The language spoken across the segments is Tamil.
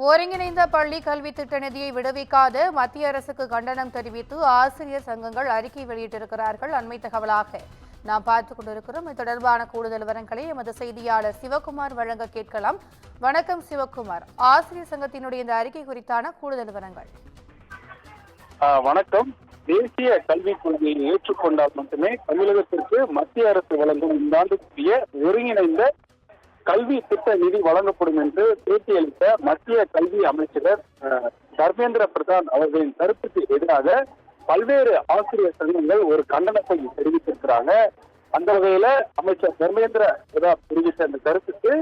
ஒருங்கிணைந்த பள்ளி கல்வி திட்ட நிதியை விடுவிக்காத மத்திய அரசுக்கு கண்டனம் தெரிவித்து ஆசிரியர் சங்கங்கள் அறிக்கை வெளியிட்டிருக்கிறார்கள். அண்மை தகவலாக நாம் பார்த்துக் கொண்டிருக்கிறோம். இது தொடர்பான கூடுதல் விவரங்களை எமது செய்தியாளர் சிவகுமார் வழங்க கேட்கலாம். வணக்கம் சிவகுமார், ஆசிரியர் சங்கத்தினுடைய இந்த அறிக்கை குறித்தான கூடுதல் விவரங்கள். வணக்கம். தேசிய கல்விக் கொள்கையை ஏற்றுக்கொண்டால் மட்டுமே தமிழகத்திற்கு மத்திய அரசு வழங்கும் இந்த ஆண்டுக்குரிய ஒருங்கிணைந்த கல்வி திட்ட நிதி வழங்கப்படும் என்று பேட்டியளித்த மத்திய கல்வி அமைச்சர் தர்மேந்திர பிரதான் அவர்களின் கருத்துக்கு எதிராக பல்வேறு ஆசிரியர் சங்கங்கள் ஒரு கண்டனத்தை தெரிவித்திருக்கிறாங்க. அந்த வகையில அமைச்சர் தர்மேந்திர பிரதான் தெரிவித்த அந்த கருத்துக்கு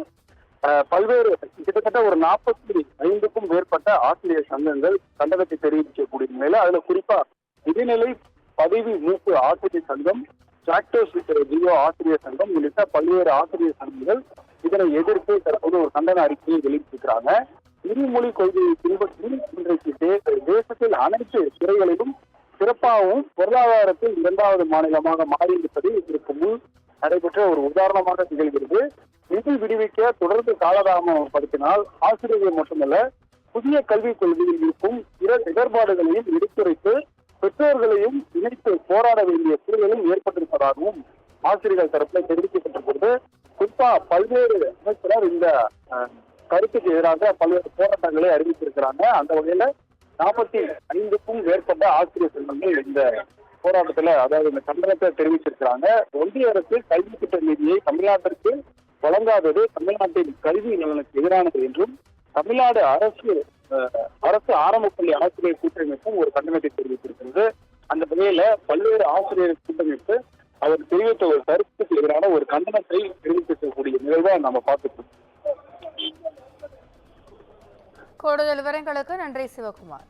பல்வேறு கிட்டத்தட்ட ஒரு 45க்கும் மேற்பட்ட ஆசிரியர் சங்கங்கள் கண்டனத்தை தெரிவிக்கக்கூடிய நிலையில அதுல குறிப்பா நிதிநிலை பதவி மூப்பு ஆசிரியர் சங்கம், ஜியோ ஆசிரியர் சங்கம் உள்ளிட்ட பல்வேறு ஆசிரியர் சங்கங்கள் இதனை எதிர்த்து தற்போது ஒரு கண்டன அறிக்கையை வெளியிட்டிருக்கிறாங்க. இருமொழி கொள்கையை பின்பற்றி இன்றைக்கு தேசத்தில் அனைத்து துறைகளிலும் சிறப்பாகவும் பொருளாதாரத்தில் 2வது மாநிலமாக மாறியிருப்பது இதற்கு முன் நடைபெற்ற ஒரு உதாரணமாக திகழ்கிறது. நிதி விடுவிக்க தொடர்ந்து காலதாமதப்படுத்தினால் ஆசிரியர்கள் மட்டுமல்ல, புதிய கல்விக் கொள்கையில் இருக்கும் பிற இடர்பாடுகளையும் எடுத்துரைத்து பெற்றோர்களையும் இணைத்து போராட வேண்டிய சூழலும் ஏற்பட்டிருப்பதாகவும் ஆசிரியர்கள் தரப்பில் தெரிவிக்கப்பட்டிருக்கிறது. குறிப்பா பல்வேறு அமைச்சர் இந்த கருத்துக்கு எதிராக பல்வேறு போராட்டங்களை அறிவித்திருக்கிறாங்க. அந்த வகையில 45க்கும் மேற்பட்ட ஆசிரியர் சங்கங்கள் இந்த போராட்டத்துல, அதாவது இந்த கண்டனத்தை தெரிவிச்சிருக்கிறாங்க. ஒன்றிய அரசு கல்வி திட்ட நிதியை தமிழ்நாட்டிற்கு வழங்காதது தமிழ்நாட்டின் கல்வி நலனுக்கு எதிரானது என்றும் தமிழ்நாடு அரசு ஆரம்ப பள்ளி ஆசிரியர் கூட்டமைப்பும் ஒரு கண்டனத்தை தெரிவித்திருக்கிறது. அந்த வகையில பல்வேறு ஆசிரியர் கூட்டமைப்பு அவர் தெரிவித்த ஒரு கருத்துக்கு எதிரான ஒரு கண்டனத்தை தெரிவிக்கக்கூடிய நிகழ்வை நம்ம பார்த்துட்டு. கூடுதல் விவரங்களுக்கு நன்றி சிவகுமார்.